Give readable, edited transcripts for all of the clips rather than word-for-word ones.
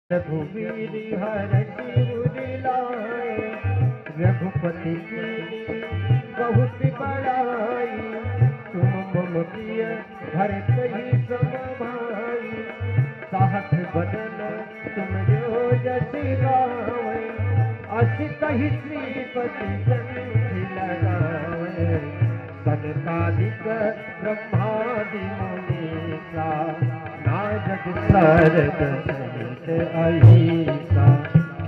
रघुवीर हर शिवर लाए, रघुपति की बहुत बड़ाई। तुम मम प्रिय भरत ही सम भाई, साहस बदन तुम जो जस गावे, अस कहि श्रीपति कंठ लगावे। सनकादिक ब्रह्मादि मुनीसा, नारद सारद सहित अहिसा।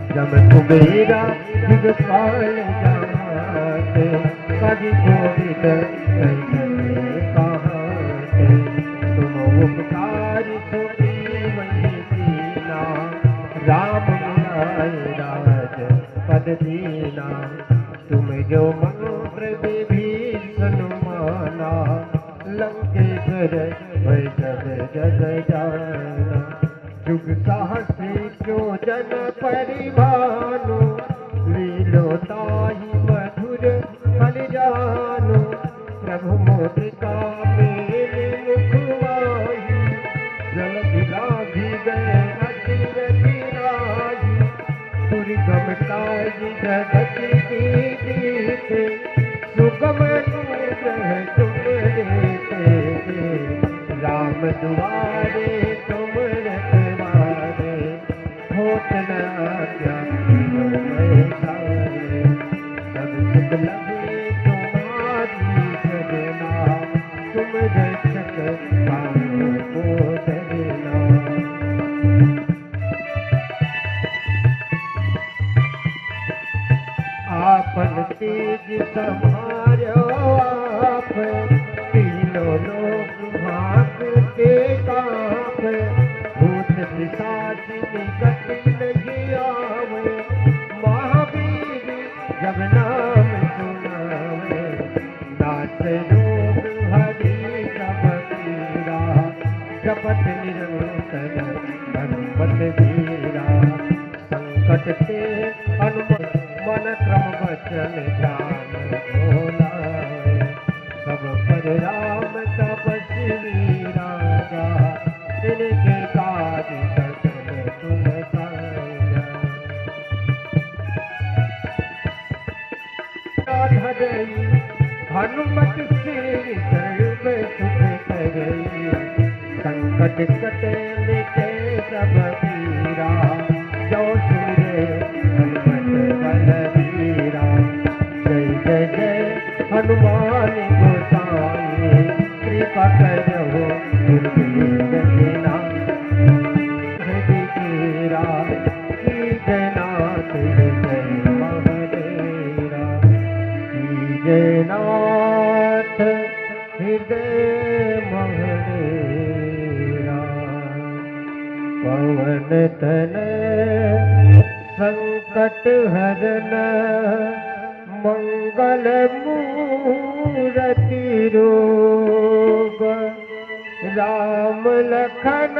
जम कुबेरा दिगपाल जाते, कवि कोविद कहि कहाते। तुम उपकार सुग्रीवहि कीना, राम मिलाए राज पद दीना। तुम जो मंत्र विभीषण माना, लंकेश्वर भय सब जग जाना। जुग साहसी जन परिभानु, लीलोताहि मधुर फल जानु। प्रभु मुद्रिका मेरे मुख माहि, जल बिलाधि गए अति रघुराई। दुर्गम काज जगत के जीते, सुगम अनुग्रह तुम देते। राम दुआरे तुम रखवारे, होत न आज्ञा मैं सारे। सब सुख लगे तुम्हारी सजना, तुम रक्षक पाओ को डरना। आपन तेज संभारो आप, तीनों लोक भागते काप। भूत पिशाच निकट नहीं आवे, महावीर जब नाम सुनावे। नाथ रोग हरि सब पीरा, जपत निरंतर हनुमत धीरा। संकट ते हनुमान मन क्रम वचन ध्यान भोलाए। सब पर राम तपस्वी राजा, तिनके काज सकल तुम साजा। धरई हनुमत से सर्व सुख करई, संकट कटे मिटे सब पीरा। जो सुमिरे हनुमत बलबीरा, जय जय जय हनुमान गोसाई। कृपा करहु गुरुदेव की नाम, हरि केरा की जयनाथ जय महादेरा। की जयनाथ हृदय महडेरा। पवन तनय संकट हरन, मंगल मूरति रूप। राम लखन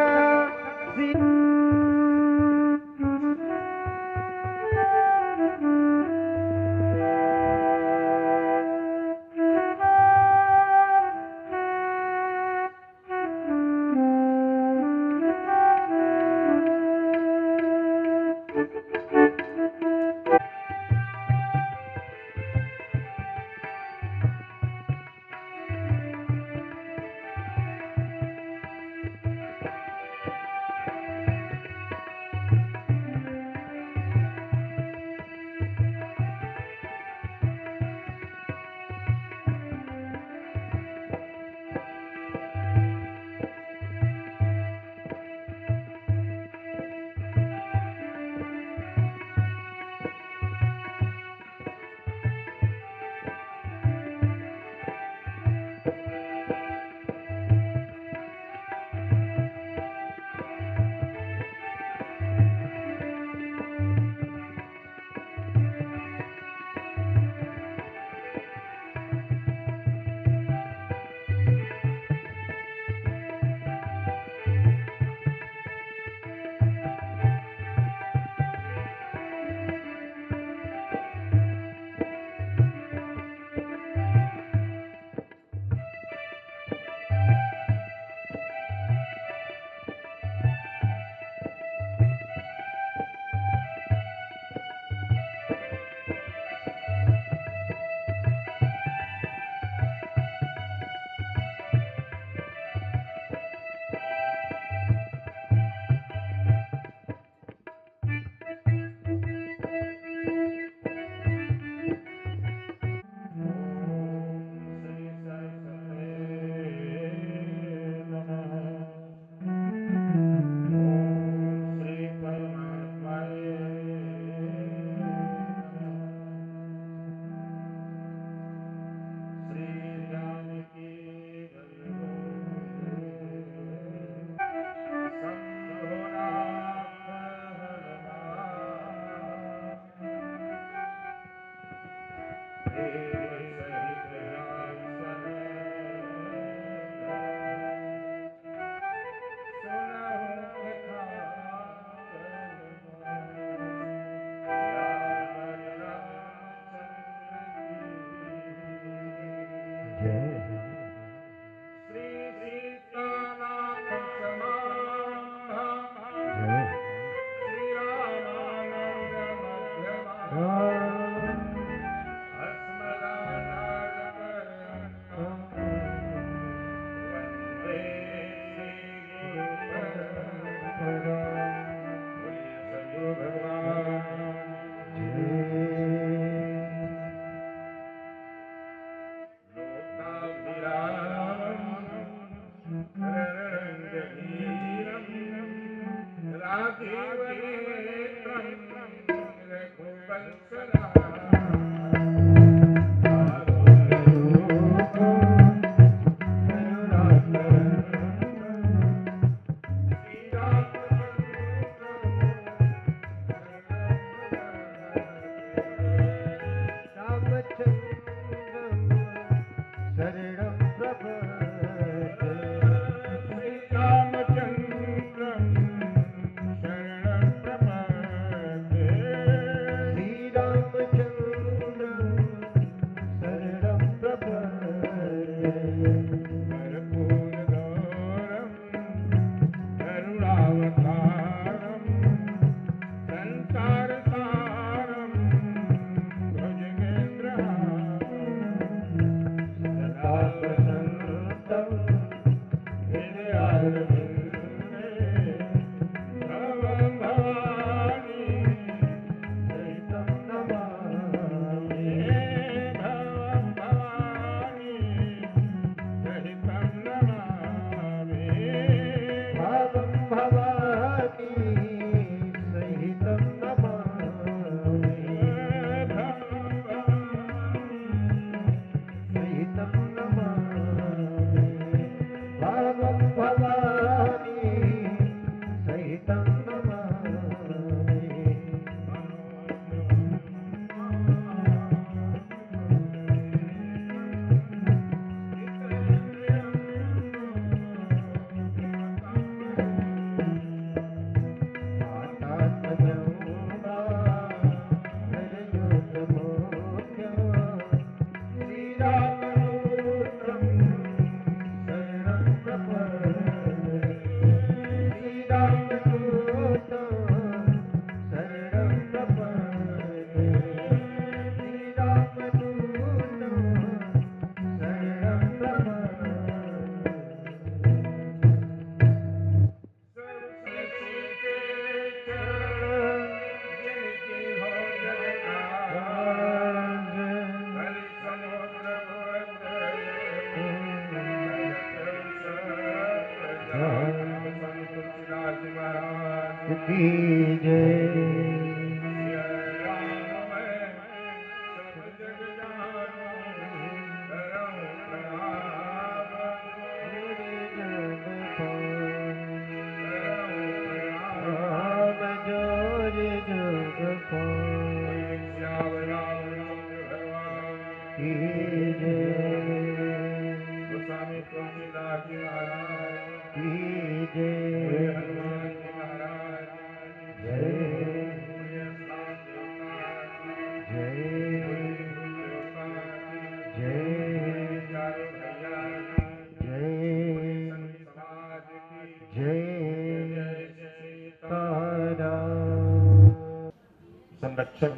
संरक्षक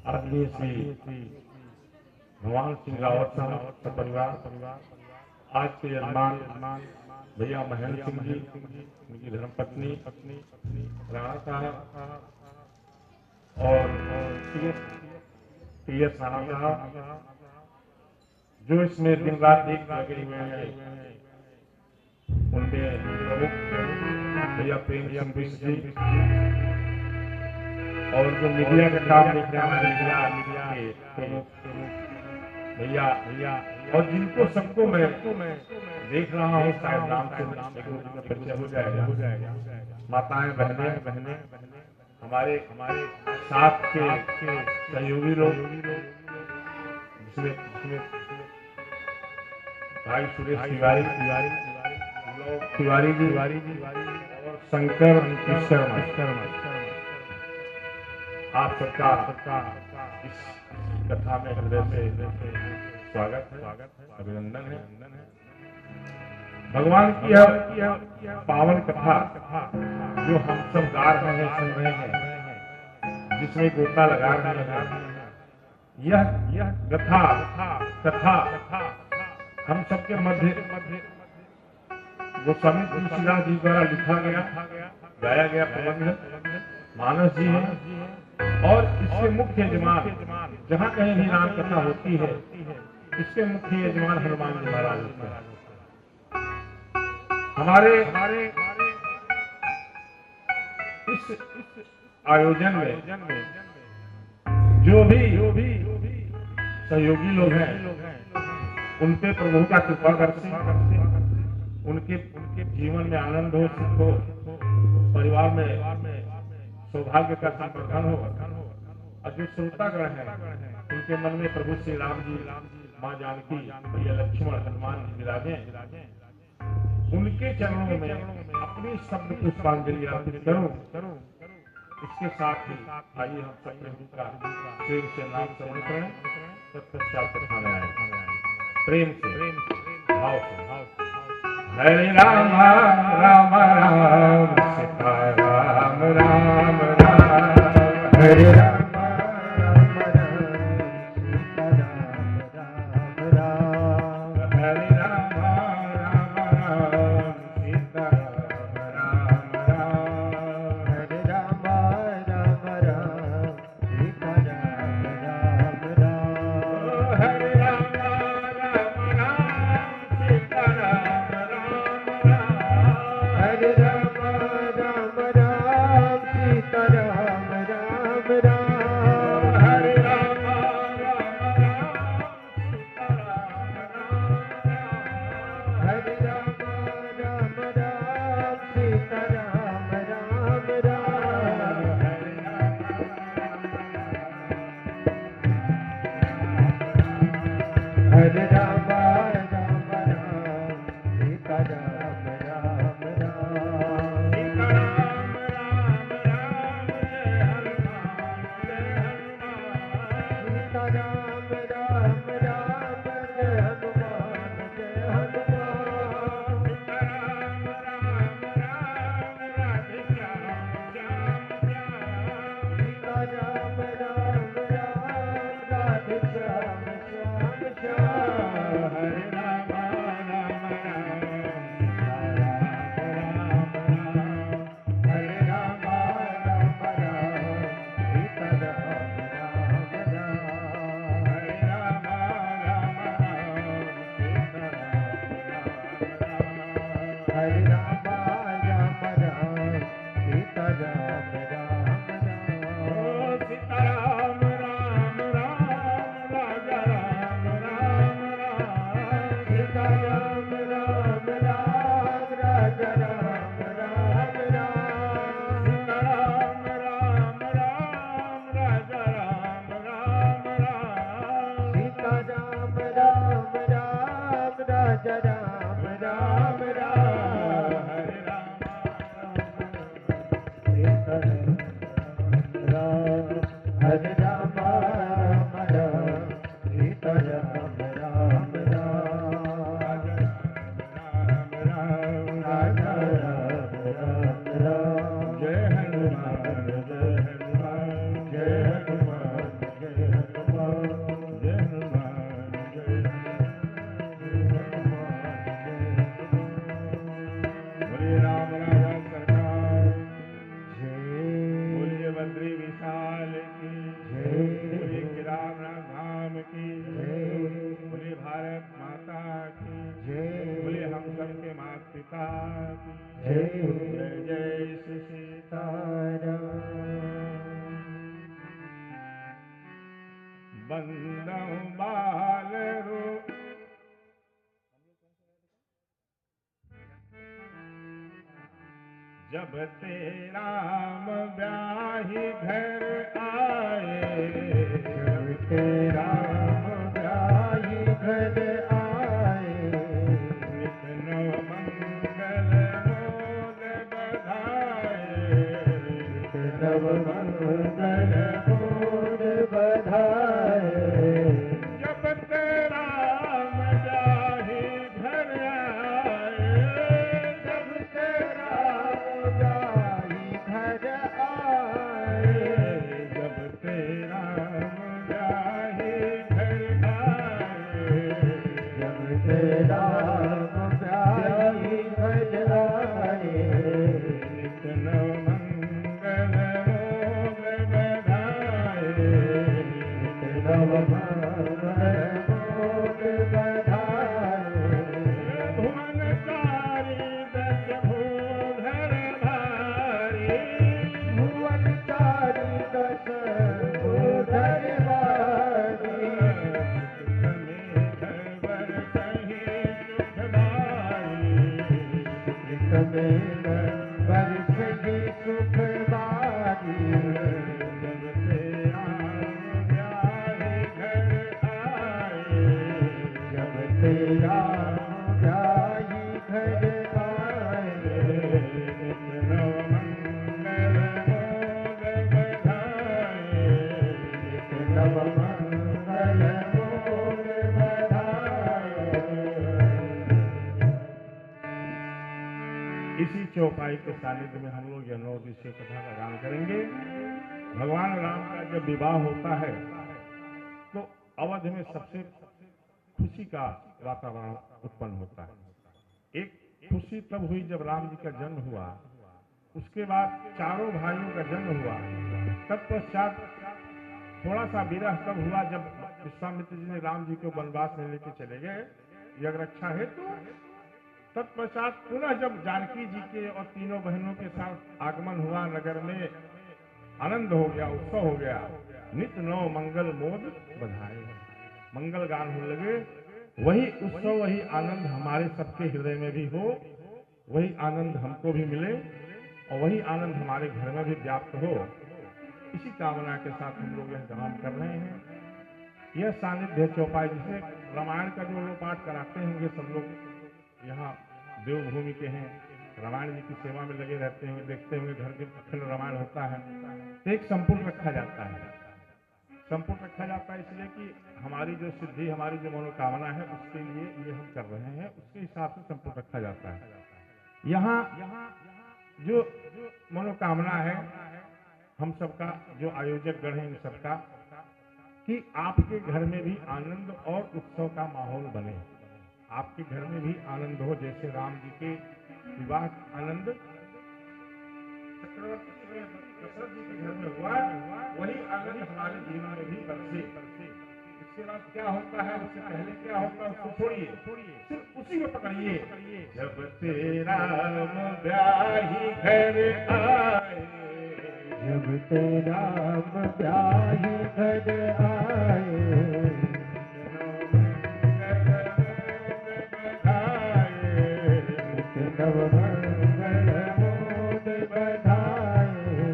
आदरणीय श्री भगवान सिंह रावत साहब का परिवार, आज के यजमान भैया महेंद्र सिंह जी, उनकी धर्मपत्नी राणा साहब और टी एस राणा साहब, जो इसमें दिन रात एक लगे हुए हैं, उनमें प्रमुख भैया प्रेम सिंह बिष्ट जी और जो मीडिया का काम देख रहे हैं मीडिया के भैया और जिनको सबको मैं देख रहा हूँ, शायद नाम से परिचय हो जाएगा। माताएं बहने हमारे साथ के सहयोगी लोग, जिसमें भाई सुरेश तिवारी जी और शंकर शर्मा, आप सबका इस कथा में हृदय से स्वागत है, अभिनंदन है। भगवान की यह पावन कथा जो हम सब गा रहे हैं, सुन रहे हैं, जिसमें गोता लगा रहे हैं, यह कथा हम सबके मध्य गोस्वामी तुलसीदास जी द्वारा लिखा गया, गाया गया प्रबंध मानस जी है। और इसके मुख्य यजमान, जहाँ कहीं भी राम कथा होती है, इसके मुख्य यजमान हनुमान जी महाराज होते हैं। हमारे इस आयोजन में जो भी सहयोगी लोग हैं उन पे प्रभु का कृपा करते उनके जीवन में आनंद हो, सुख हो, परिवार में सौभाग्य का संवर्धन हो। और जो श्रोतागण है उनके मन में प्रभु श्री राम जी, माँ जानकी, भैया लक्ष्मण, हनुमान जी विराजे। उनके चरणों में अपनी शब्द पुष्पांजलि अर्पित करूं। इसके साथ ही आइए हम सब प्रभु का प्रेम से नाम श्रवण करें, तत्पश्चात कथा में आए प्रेम से, भाव से। हरे राम राम राम सीता राम राम राम, हरे राम जब तेरा राम ब्याही घर आए, जब तेरा राम ब्याही घर आए, नित नव मंगल मोद बधाए, नित नव मंगल मोद बधाए। जब तेरा राम ब्याही घर आए, जब तेरा में बरसेगी सुख बारी जब से राम ब्याही घर आए, जब से राम ब्याही घर आए नित नव मंगल मोद बधाए, नित नव मंगल मोद बधाए। इसी चौपाई के सानिध्य में हम लोग यह 9 दिवसीय कथा का गान करेंगे। भगवान राम का जब विवाह होता है तो अवध में सबसे खुशी का वातावरण उत्पन्न होता है। एक खुशी तब हुई जब राम जी का जन्म हुआ, उसके बाद चारों भाइयों का जन्म हुआ। तत्पश्चात थोड़ा सा विरह तब हुआ जब विश्वामित्र जी ने राम जी को वनवास में लेके चले गए यज्ञ रक्षा हेतु। तत्पश्चात पुनः जब जानकी जी के और तीनों बहनों के साथ आगमन हुआ, नगर में आनंद हो गया, उत्सव हो गया। नित नौ मंगल मोद बधाए, मंगल गान होने लगे। वही उत्सव, वही आनंद हमारे सबके हृदय में भी हो, वही आनंद हमको भी मिले और वही आनंद हमारे घर में भी व्याप्त हो। इसी कामना के साथ हम लोग यह गान कर रहे हैं। यह सानिध्य चौपाई, जिसे रामायण का जो लोग पाठ कराते होंगे, सब लोग यहाँ देवभूमि के हैं, रामायण जी की सेवा में लगे रहते होंगे, देखते होंगे घर के अखंड रामायण होता है तो एक संपूर्ण रखा जाता है। संपूर्ण रखा जाता है इसलिए कि हमारी जो सिद्धि, हमारी जो मनोकामना है, उसके लिए ये हम कर रहे हैं, उसके हिसाब से संपूर्ण रखा जाता है। यहाँ जो मनोकामना है हम सबका, जो आयोजक गण है इन सबका, कि आपके घर में भी आनंद और उत्सव का माहौल बने, आपके घर में भी आनंद हो। जैसे राम जी के विवाह आनंद चक्रवर्ती दशरथ जी के घर में हुआ, वही आनंद हमारे जीवन में भी बरसे। इसके बाद क्या होता है, उससे पहले क्या होता है उसको छोड़िए, सिर्फ उसी में पकड़िए। जब से राम ब्याही घर आए, जब से राम ब्याही घर आए, नव मंगल मोद बधाए।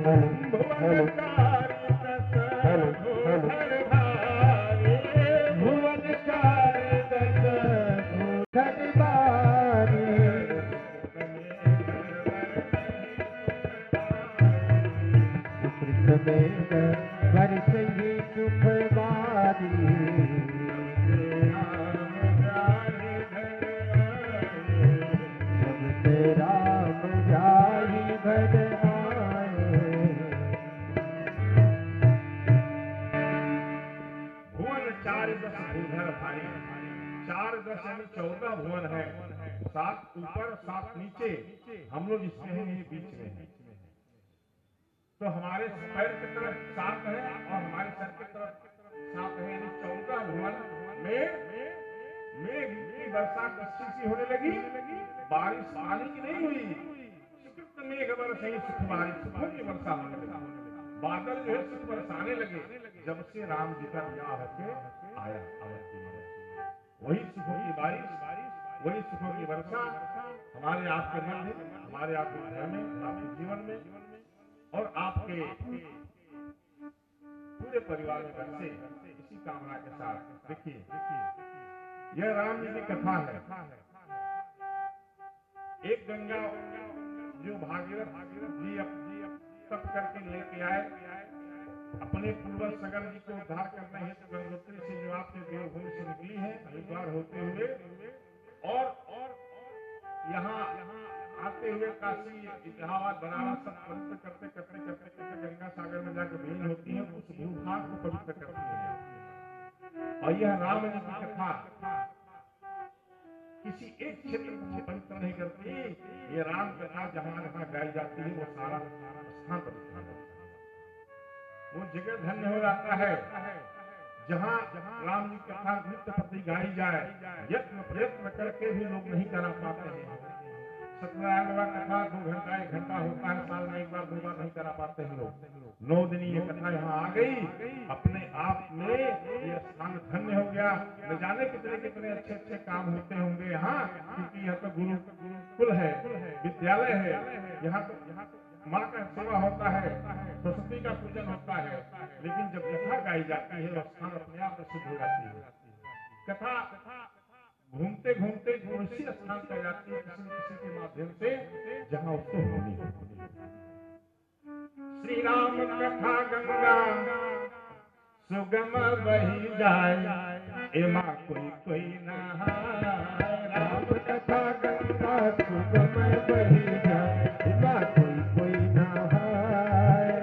भुवन चारि दस भूधर भारी, भुवन चारि दस भूधर भारी, सुकृत में बरसगी सुख बारी। राम ब्याही घर आए, भुवन 4 10 भूधर भारी। 4 10 यानी 14 भुवन है, 7 ऊपर 7 नीचे, हम लोग इसमें हैं, ये बीच में है। तो हमारे पैर की तरफ 7 है और हमारे सर की तरफ 7 है, यानी 14 भुवन में मेघ की वर्षा कच्ची सी होने लगी। बारिश पानी की नहीं हुई, सुकृत मेघ वर्षा, सुख बारिश, सुखों की वर्षा होने लगी। बादल जो है सुख बरसाने लगे जब से राम जी का ब्याह होके आया अवध की में। वही सुखों की बारिश, वही सुखों की वर्षा हमारे आपके मन में, हमारे आपके घर में, आपके जीवन में और आपके पूरे परिवार में बरसे, इसी कामना के साथ। देखिए यह राम जी की कथा है। एक गंगा जो भागीरथ जी तप करके लेके आए, अपने पूर्वज सगर जी को उद्धार करने हेतु गंगोत्री से जो आपके देवभूमि से निकली है हरिद्वार होते हुए और यहाँ आते हुए काशी, इलाहाबाद, बनारस सब पवित्र करते करते करते करते गंगा सागर में जाकर विलीन होती है, उस भूभाग को पवित्र करती है। और यह राम जी की कथा किसी एक क्षेत्र को पवित्र नहीं करती, ये राम कथा जहाँ जहाँ गाई जाती है वो सारा स्थान पवित्र होता है। वो जगह धन्य हो जाता है जहाँ राम जी की कथा नित्य प्रति गाई जाए। यत्न प्रयत्न करके भी लोग नहीं करा पाते हैं। सत्यनारायण बाबा कथा 2 घंटा 1 घंटा होता है, साल में 1 बार 2 बार नहीं करा पाते हैं लोग। 9 दिन ये कथा यहाँ आ गई, अपने आप में ये स्थान धन्य हो गया। न जाने कितने कितने अच्छे अच्छे काम होते होंगे यहाँ, क्योंकि यह तो गुरुकुल है, विद्यालय है, यहाँ तो माँ का सेवा होता है, सरस्वती का पूजन होता है, लेकिन जब कथा गाई जाती है और स्थान अपने आप में सिद्ध हो जाती है। कथा घूमते घूमते उसी स्थान पर जाती है किसी न किसी के माध्यम से जहाँ उसको होनी है। श्री राम कथा गंगा सुगम बही जाए, एमा कोई कोई नहाए। राम कथा गंगा सुगम बही जाए, एमा कोई कोई नहाए।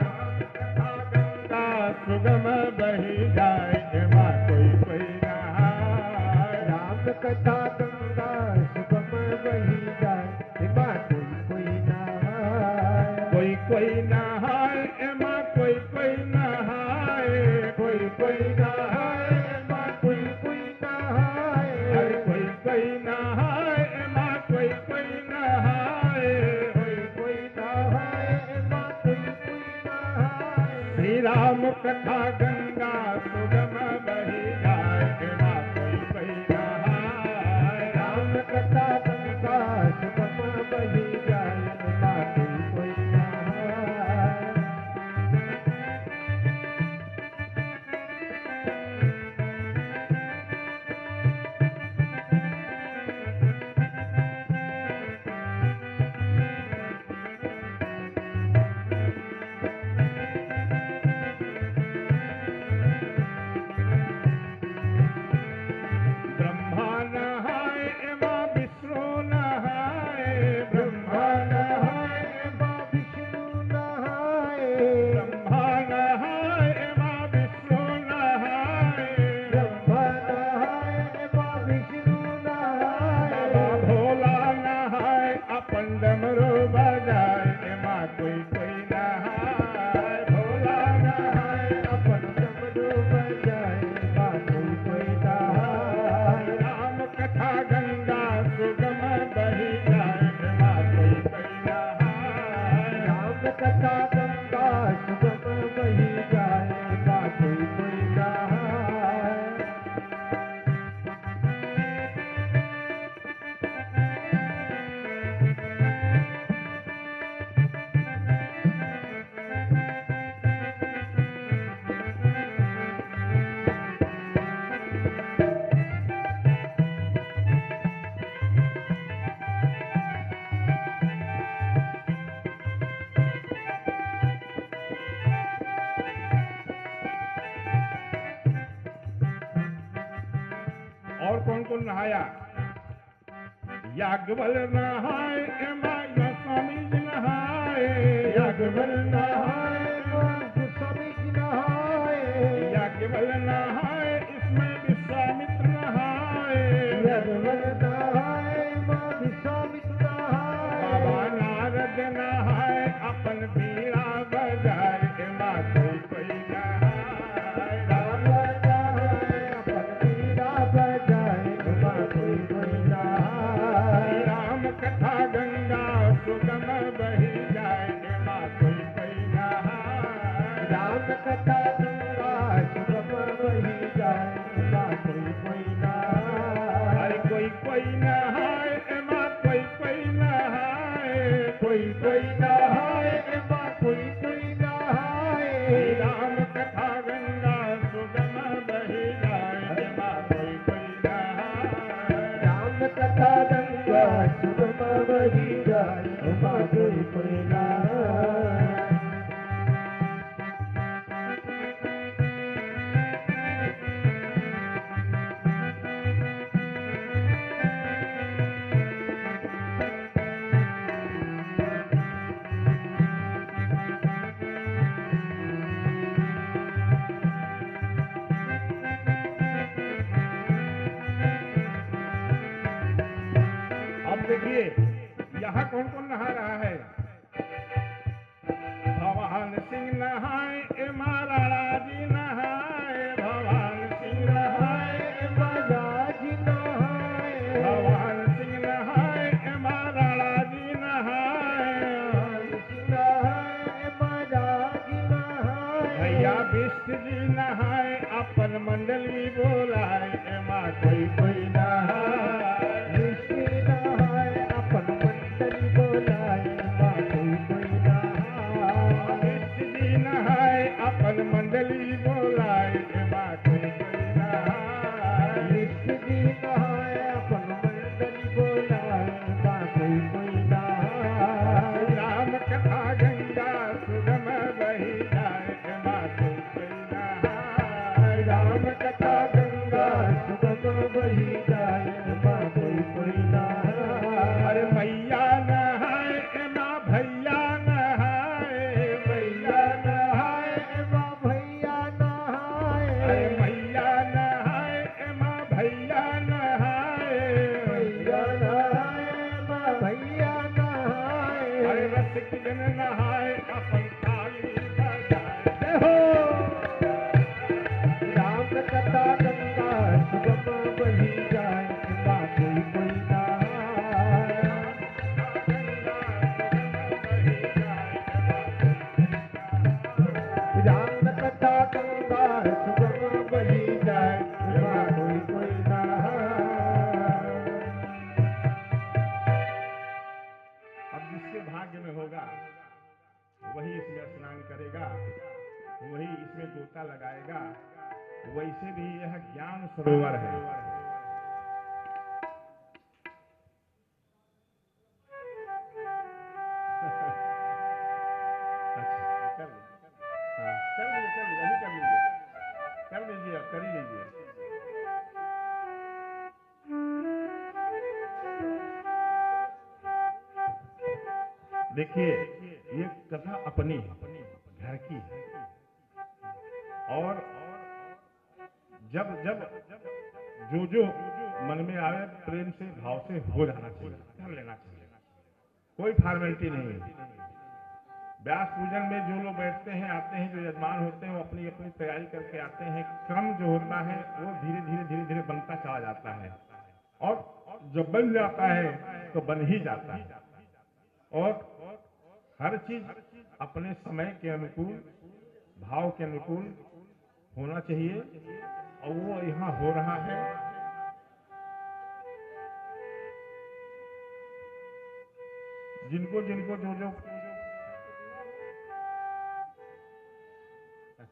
गंगा सुगम बही जाए, एमा कोई कोई नहाए। राम कथा गंगा सुगम बही जाए, एमा कोई कोई नहाए। कोई कोई नहाए, एमा कोई कोई नहाए। कोई कोई नहाए, एमा कोई कोई नहाए। अरे कोई कोई नहाए, एमा कोई कोई नहाए। कोई कोई नहाए, एमा कोई कोई नहाए। श्री राम कथा गंगा सुगम बही जाए, एमा कोई कोई नहाए। राम कथा गंगा सुगम बही जाए, एमा कोई कोई नहाए। ब्रह्मा नहाए, एमा विष्णु नहाए। ब्रह्मा नहाए, एमा विष्णु नहाए। ब्रह्मा नहाए, एमा विष्णु नहाए। ब्रह्मा नहाए, एमा विष्णु नहाए। बाबा भोला नहाए, अपन डमरू बजाए, एमा कोई कोई नहाए। भोला नहाए, अपन डमरू बजाए, एमा कोई कोई नहाए। राम कथा गंगा सुगम बही जाए, एमा कोई कोई नहाए। राम कथा गंगा सुगम बही जाए, एमा कोई कोई नहाए। और कौन कौन नहाया? याज्ञवल नहाए, एमा स्वामी जी नहाए। याज्ञवल नहाए, एमा गोस्वामी जी नहाए। याज्ञवल नहाए, इसमें विश्वामित्र नहाए। याज्ञवल नहाए, एमा विश्वामित्र नहाए। बाबा नारद नहाए, अपन बीड़ा बजाए, एमा कोई कोई नहाए। बाबा नहाए, अपन बीड़ा बजाए, एमा कोई कोई नहाए। राम कथा गंगा सुगम बही जाए, एमा कोई कोई नहाए। राम कथा गंगा सुगम बही जाए, एमा कोई कोई नहाए। अरे कोई कोई नहाए, एमा कोई कोई नहाए। कोई कोई नहाए, एमा कोई कोई नहाए। राम कथा गंगा सुगम बही जाए, एमा कोई कोई नहाए। राम कथा गंगा सुगम बही जाए, एमा कोई कोई नहाए। अब देखिए यहाँ कौन कौन नहा रहा है? भगवान सिंह नहाए, एमा राणा जी नहाए। भगवान सिंह नहाए, एमा राजी नहाए। भगवान सिंह नहाए, एमा राणा जी नहाए। नहाए, एमा राजी नहाए। भैया विष्णु जी नहाए, अपन मंडली बोलाए, एमा कोई कोई नहाए। विष्णु नहाए, अपन मंडली बोलाए, कोई नहाए। राम कथा गंगा सुगम बही जाए एमा कोई कोई नहाए। राम कथा गंगा सुगम बही जाए एमा कोई नहाए। अरे मैया नहाए एमा भैया नहाए। भैया नहाए एमा भैया नहाए। अरे मैया नहाए एमा भैया नहाए। भैया नहाए एमा भैया नहाए। अरे रसिक जन नहाए अपन थाली बजाए। हो राम कथा गंगा सुगम बही जाए एमा कोई नहाए। राम कथा गंगा सुगम बही जाए एमा कोई नहाए। अब जिसके भाग्य में होगा वही इसमें स्नान करेगा, वही इसमें गोता लगाएगा। वैसे भी यह ज्ञान सरोवर है। अच्छा, कर लीजिए, अभी कर लीजिए, कर लीजिए, अब कर ही लीजिए। देखिए, ये कथा अपनी है, घर की है। और जब जब जो मन में आवे प्रेम से भाव से हो जाना चाहिए, कर लेना चाहिए, कोई फॉर्मेलिटी नहीं है। व्यास पूजन में जो लोग बैठते हैं, आते हैं, जो यजमान होते हैं, वो अपनी अपनी तैयारी करके आते हैं। क्रम जो होता है वो धीरे धीरे बनता चला जाता है, और जब बन जाता है तो बन ही जाता है। और हर चीज अपने समय के अनुकूल, भाव के अनुकूल होना चाहिए, और वो यहाँ हो रहा है। जिनको जिनको जो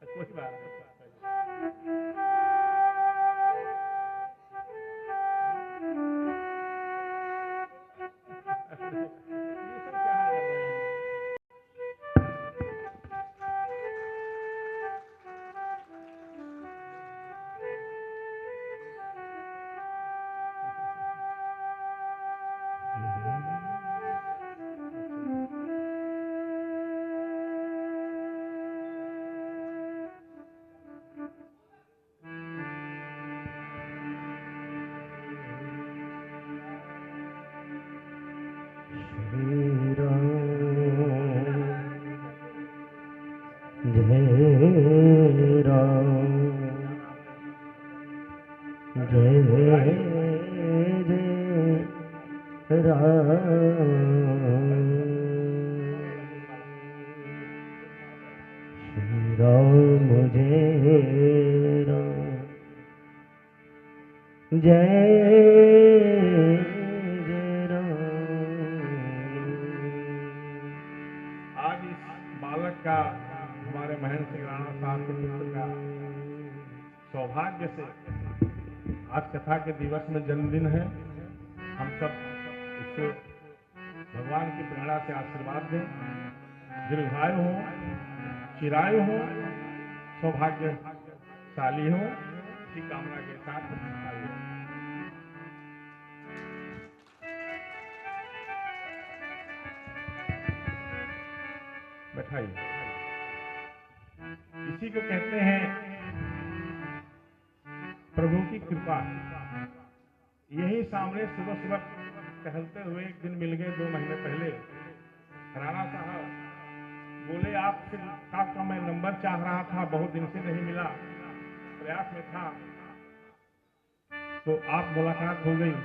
कोई बात नहीं। आज इस बालक का, हमारे महेंद्र सिंह राणा साहब के पुत्र का सौभाग्य से आज कथा के दिवस में जन्मदिन है। हम सब उसको भगवान की प्रेरणा से आशीर्वाद दें, दीर्घायु हो, चिरायु हो, सौभाग्यशाली हो, इसी कामना के साथ आइए। बैठाइए। इसी को कहते हैं प्रभु की कृपा। यही सामने सुबह सुबह टहलते हुए एक दिन मिल गए 2 महीने पहले। राणा साहब बोले, आपसे का मैं नंबर चाह रहा था, बहुत दिन से नहीं मिला, प्रयास में था, तो आप मुलाकात हो गई,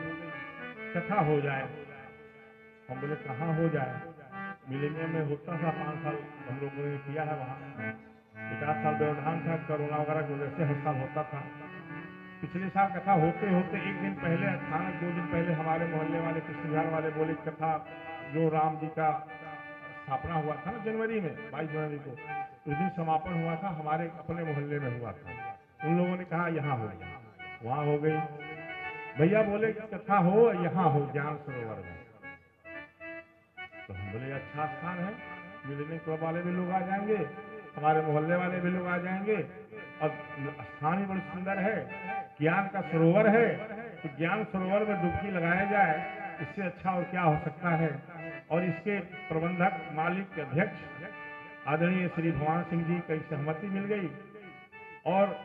कथा हो जाए। हम बोले कहाँ हो जाए, मिलेनियम में होता था, 5 साल हम लोगों ने किया है वहाँ। 1 साल व्यवधान था, कोरोना वगैरह की वजह से हर साल होता था। पिछले साल कथा होते होते एक दिन पहले, अचानक 2 दिन पहले हमारे मोहल्ले वाले, कृष्णझाड़ वाले बोले, कथा जो राम जी का स्थापना हुआ था ना जनवरी में, 22 जनवरी को, उस दिन समापन हुआ था, हमारे अपने मोहल्ले में हुआ था। उन लोगों ने कहा यहाँ हो, वहाँ हो गई। भैया बोले कथा हो यहाँ हो, ज्ञान सरोवर में। बोले अच्छा स्थान है, मिलने क्लब वाले भी लोग आ जाएंगे, हमारे मोहल्ले वाले भी लोग आ जाएंगे, और स्थान ही बड़ी सुंदर है, ज्ञान का सरोवर है, तो ज्ञान सरोवर में डुबकी लगाया जाए, इससे अच्छा और क्या हो सकता है। और इसके प्रबंधक, मालिक, अध्यक्ष आदरणीय श्री भगवान सिंह जी की सहमति मिल गई, और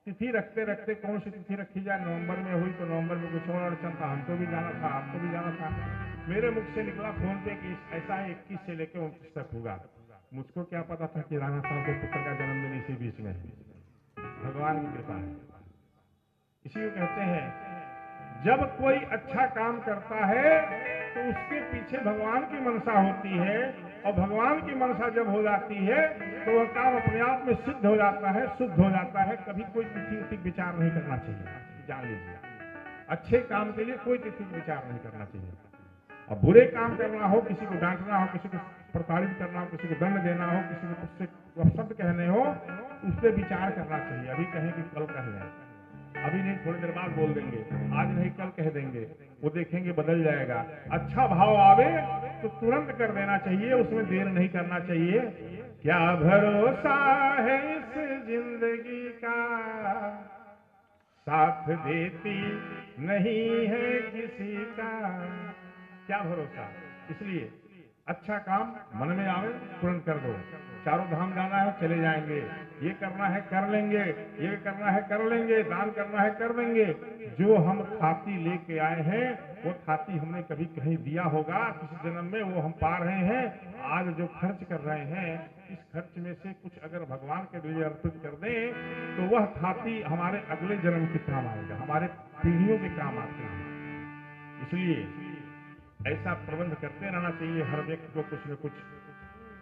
तिथि रखते रखते कौन सी तिथि रखी जाए, नवंबर में हुई तो नवंबर में कुछ और अड़चन था, हमको भी जाना था, आपको भी जाना था। मेरे मुख से निकला फोन पे कि ऐसा है 21 से लेकर 29 तक होगा। मुझको क्या पता था कि राणा साहब के पुत्र का जन्मदिन इसी बीच में है। भगवान की कृपा है। इसी को कहते हैं जब कोई अच्छा काम करता है तो उसके पीछे भगवान की मनसा होती है, और भगवान की मनसा जब हो जाती है तो वह काम अपने आप में सिद्ध हो जाता है, शुद्ध हो जाता है। कभी कोई तिथि उतिक विचार नहीं करना चाहिए, जान लीजिए। अच्छे काम के लिए कोई तिथि विचार नहीं करना चाहिए। और बुरे काम करना हो, किसी को डांटना हो, किसी को प्रताड़ित करना हो, किसी को दंड देना हो, किसी को उससे शब्द कहने हो, उस पर विचार करना चाहिए। अभी कहें कि कल कह लें, अभी नहीं, थोड़ी देर बाद बोल देंगे, आज नहीं कल कह देंगे, वो देखेंगे बदल जाएगा। अच्छा भाव आवे तो तुरंत कर देना चाहिए, उसमें देर नहीं करना चाहिए। क्या भरोसा है इस जिंदगी का, साथ देती नहीं है किसी का। क्या भरोसा। इसलिए अच्छा काम मन में आवे तुरंत कर दो। चारों धाम जाना है चले जाएंगे, ये करना है कर लेंगे, ये करना है कर लेंगे, दान करना है कर लेंगे। जो हम थाती लेके आए हैं वो थाती हमने कभी कहीं दिया होगा किसी जन्म में, वो हम पा रहे हैं। आज जो खर्च कर रहे हैं इस खर्च में से कुछ अगर भगवान के लिए अर्पित कर दें तो वह थाती हमारे अगले जन्म के काम आएगा, हमारे पीढ़ियों के काम आते हैं। इसलिए ऐसा प्रबंध करते रहना चाहिए। हर व्यक्ति को कुछ न कुछ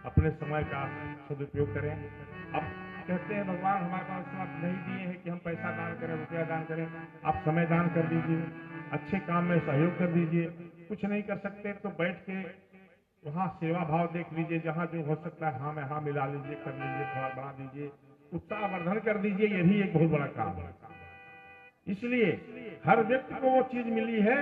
अपने समय का सदुपयोग करें। अब कहते हैं भगवान हमारे पास इतना नहीं दिए हैं कि हम पैसा दान करें, रुपया दान करें। आप समय दान कर दीजिए, अच्छे काम में सहयोग कर दीजिए। कुछ नहीं कर सकते तो बैठ के वहाँ सेवा भाव देख लीजिए, जहाँ जो हो सकता है हाँ में हाँ मिला लीजिए, कर लीजिए, थोड़ा बढ़ा दीजिए, उत्साह वर्धन कर दीजिए। ये भी एक बहुत बड़ा काम है। इसलिए हर व्यक्ति को वो चीज मिली है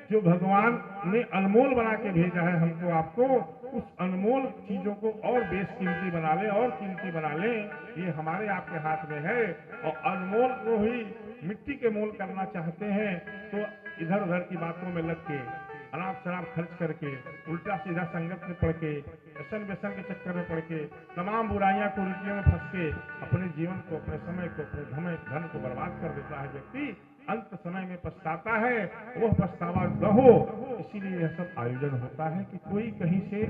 जो भगवान ने अनमोल बना के भेजा है हमको आपको। उस अनमोल चीजों को और बेशकीमती बना ले और कीमती बना ले, ये हमारे आपके हाथ में है। और अनमोल को ही मिट्टी के मोल करना चाहते हैं तो इधर उधर की बातों में लग के, अनाप शराब खर्च करके, उल्टा सीधा संगत में पड़ के, व्यसन व्यसन के चक्कर में पड़ के, तमाम बुराइयां कुरीतियों में फंस के अपने जीवन को, अपने समय को, अपने धन को बर्बाद कर देता है व्यक्ति। अंत समय में पछताता है, वह पछतावा न हो। इसीलिए यह सब आयोजन होता है कि कोई कहीं से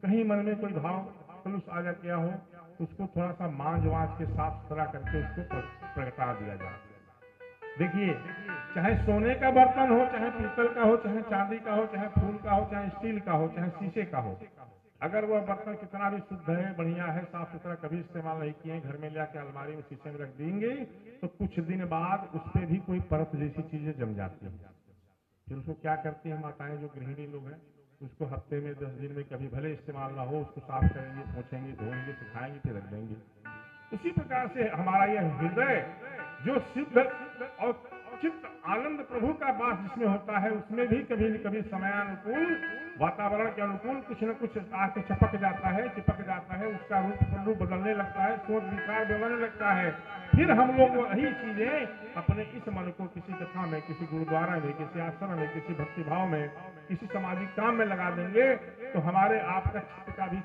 कहीं मन में कोई भाव कलुष आ गया हो, उसको थोड़ा सा मांझ वाँझ के साफ सुथरा करके उसको प्रगटा दिया जाए। देखिए, चाहे सोने का बर्तन हो, चाहे पीतल का हो, चाहे चांदी का हो, चाहे फूल का हो, चाहे स्टील का हो, चाहे शीशे का हो, अगर वह बर्तन कितना भी शुद्ध है, बढ़िया है, साफ सुथरा, कभी इस्तेमाल नहीं किए, घर में लाके अलमारी में शीशे में रख देंगे तो कुछ दिन बाद उस पर भी कोई परत जैसी चीजें जम जाती हैं। फिर उसको क्या करती हैं माताएं जो गृहिणी लोग हैं, उसको हफ्ते में 10 दिन में कभी भले इस्तेमाल ना हो उसको साफ करेंगे, पोछेंगे, धोएंगे, सुखाएंगे, फिर रख देंगे। उसी प्रकार से हमारा यह हृदय जो सिद्ध और चित्त आनंद प्रभु का वास जिसमें होता है, उसमें भी कभी न कभी समयानुकूल, वातावरण के अनुकूल कुछ न कुछ आके चिपक जाता है, उसका रूप बदलने लगता है, सोच विचार बदलने लगता है। फिर हम लोग वही चीजें अपने इस मन को किसी कथा में, किसी गुरुद्वारा में, किसी आश्रम में, किसी भक्ति भाव में, किसी सामाजिक काम में लगा देंगे तो हमारे आपका चित्त का भी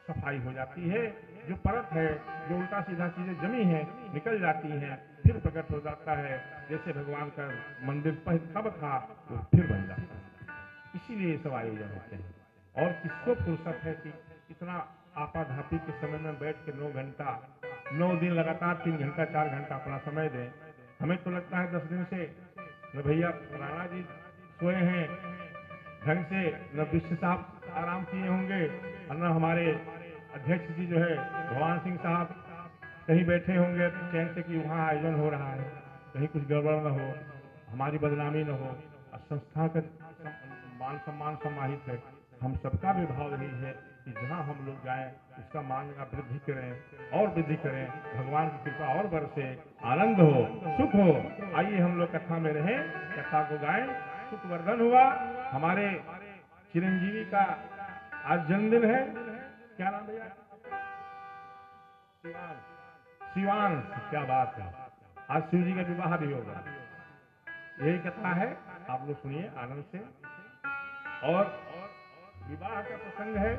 सफाई हो जाती है। जो परत है, जो उल्टा सीधा चीजें जमी है, निकल जाती हैं, फिर प्रकट हो जाता है। जैसे भगवान का मंदिर तब था वो फिर बन जाता है। इसीलिए ये सब आयोजन होते हैं। और किसको फुर्सत है कि इतना आपाधापी के समय में बैठ के 9 घंटा, 9 दिन लगातार 3 घंटा 4 घंटा अपना समय दें। हमें तो लगता है 10 दिन से न भैया राणा जी सोए हैं ढंग से, न विश्व साहब आराम किए होंगे, और न हमारे अध्यक्ष जी जो है भगवान सिंह साहब कहीं बैठे होंगे चैन से कि वहाँ आयोजन हो रहा है, कहीं कुछ गड़बड़ न हो, हमारी बदनामी न हो, और संस्था का मान सम्मान समाहित है। हम सबका भी भाव यही है कि जहाँ हम लोग जाएं उसका मान का वृद्धि करें और वृद्धि करें, भगवान की कृपा और बरसे, आनंद हो, सुख हो। आइए हम लोग कथा में रहें, कथा को गाएं, सुख वर्धन हुआ। हमारे चिरंजीवी का आज जन्मदिन है, क्या नाम भैया? शिवांश। क्या बात है, आज शिव जी का विवाह भी होगा। यही कथा है, आप लोग सुनिए आनंद से। और विवाह का प्रसंग है,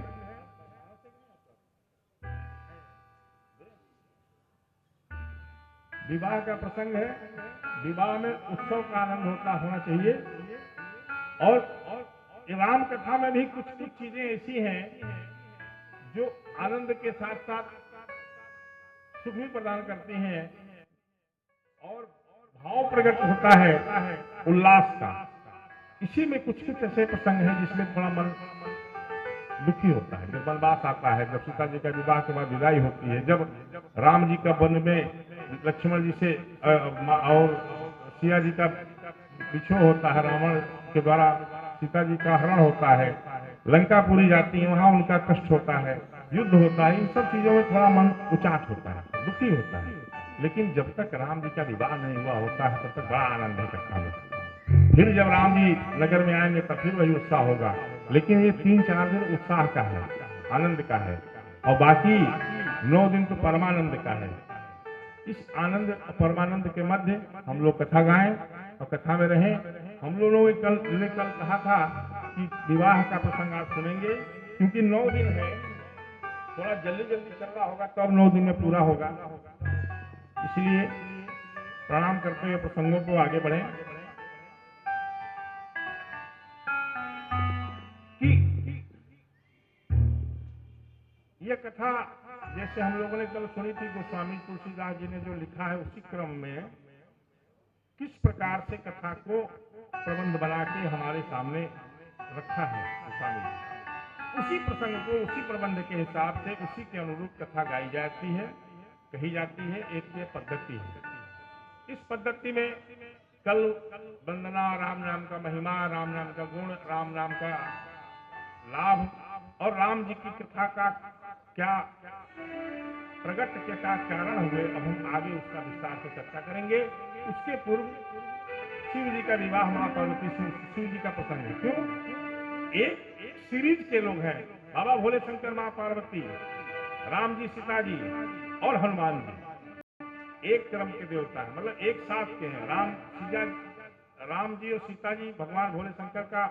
विवाह का प्रसंग है। विवाह में उत्सव का आनंद होना चाहिए। और राम कथा में भी कुछ कुछ चीजें ऐसी हैं जो आनंद के साथ साथ सुख भी प्रदान करती हैं और भाव प्रकट होता है उल्लास का। इसी में कुछ कुछ ऐसे प्रसंग हैं जिसमें थोड़ा मन दुखी होता है। जब वनवास आता है, जब सीता जी का विवाह के बाद विदाई होती है, जब राम जी का वन में लक्ष्मण जी से और सिया जी का विछोह होता है, रावण के द्वारा सीता जी का हरण होता है, लंकापुरी जाती है, वहां उनका कष्ट होता है, युद्ध होता है, इन सब चीजों में थोड़ा मन उचाट होता है, दुखी होता है। लेकिन जब तक राम जी का विवाह नहीं हुआ होता है तब तक बड़ा आनंद है कथा में। फिर जब राम जी नगर में आएंगे तब फिर वही उत्साह होगा। लेकिन ये 3-4 दिन उत्साह का है, आनंद का है, और बाकी 9 दिन तो परमानंद का है। इस आनंद परमानंद के मध्य हम लोग कथा गाएं और कथा में रहें। हम लोगों ने कल कहा था कि विवाह का प्रसंग आज सुनेंगे, क्योंकि 9 दिन है, थोड़ा जल्दी जल्दी चल रहा होगा तब 9 दिन में पूरा होगा। इसलिए प्रणाम करते हुए प्रसंगों को आगे बढ़ें। कि यह कथा जैसे हम लोगों ने कल सुनी थी, गोस्वामी तुलसीदास जी ने जो लिखा है उसी क्रम में किस प्रकार से कथा को प्रबंध बना के हमारे सामने रखा है गोस्वामी जी, उसी प्रसंग को उसी प्रबंध के हिसाब से उसी के अनुरूप कथा गाई जाती है, कही जाती है। एक ये पद्धति है। इस पद्धति में कल वंदना, राम नाम का महिमा, राम नाम का गुण, राम नाम का लाभ और राम जी की कथा का क्या प्रगट के क्या कारण हुए, अब हम आगे उसका विस्तार से चर्चा करेंगे। उसके पूर्व शिव जी का विवाह मां पार्वती से शिव जी का प्रसंग है। क्यों? एक सीरीज के लोग हैं, बाबा भोले शंकर, मां पार्वती, राम जी, सीता जी और हनुमान जी एक क्रम के देवता है, मतलब एक साथ के हैं। राम जी और सीता जी भगवान भोले शंकर का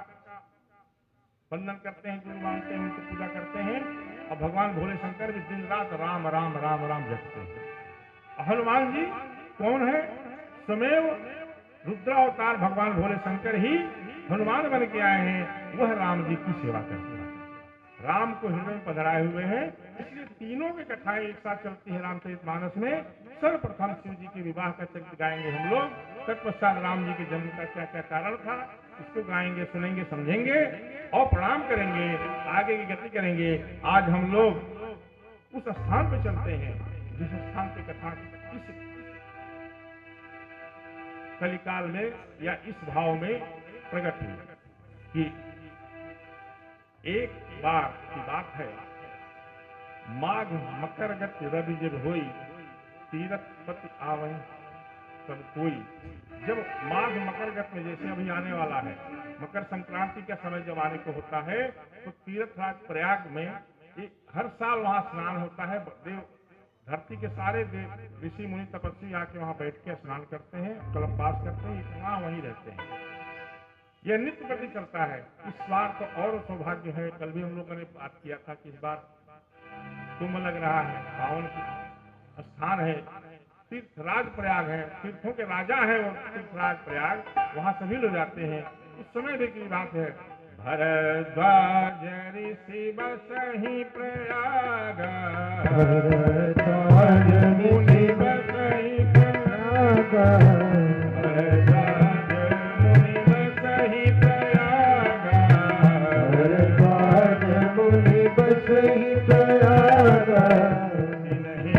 वंदन करते हैं, गुरु मानते हैं, उनकी पूजा करते हैं, और भगवान भोले शंकर भी दिन रात राम राम राम राम जपते हैं। हनुमान जी कौन है? स्वमेव रुद्रावतार भगवान भोले शंकर ही हनुमान बन के आए हैं, वह राम जी की सेवा करते हैं, राम को हृदय में पधराए हुए हैं। इसलिए तीनों की कथाएं एक साथ चलती है रामचरितमानस में। सर्वप्रथम शिव जी के विवाह का चरित्र गाएंगे हम लोग, तत्पश्चात राम जी के जन्म का क्या क्या कारण था इसको गाएंगे, सुनेंगे, समझेंगे और प्रणाम करेंगे, आगे की गति करेंगे। आज हम लोग उस स्थान पे चलते हैं जिस स्थान पे कथा इस कलिकाल में या इस भाव में प्रकट हुई कि एक बार की बात है, माघ मकर गत रवि जब होई, तीरथ पति आवै सब कोई। जब माघ मकर गत में, जैसे अभी आने वाला है, मकर संक्रांति का समय जब आने को होता है तो तीर्थराज प्रयाग में हर साल वहां स्नान होता है। देव धरती के सारे देव ऋषि मुनि तपस्वी आके वहां बैठ के स्नान करते हैं, कल्पवास करते हैं, वहां वहीं रहते हैं। यह नित्य प्रति चलता है। इस बार तो और सौभाग्य है, कल भी हम लोगों ने बात किया था कि इस बार कुंभ लग रहा है, पावन स्थान है, तीर्थराज प्रयाग है, तीर्थों के राजा है वो तीर्थराज प्रयाग, वहां सभी लोग जाते हैं। उस समय भी की बात है, भरद्वाज ऋषि बसहि प्रयाग, भरद्वाज मुनि बसहि प्रयाग, भरद्वाज मुनि बसहि प्रयाग, भरद्वाज मुनि बसहि प्रयाग, सिनहि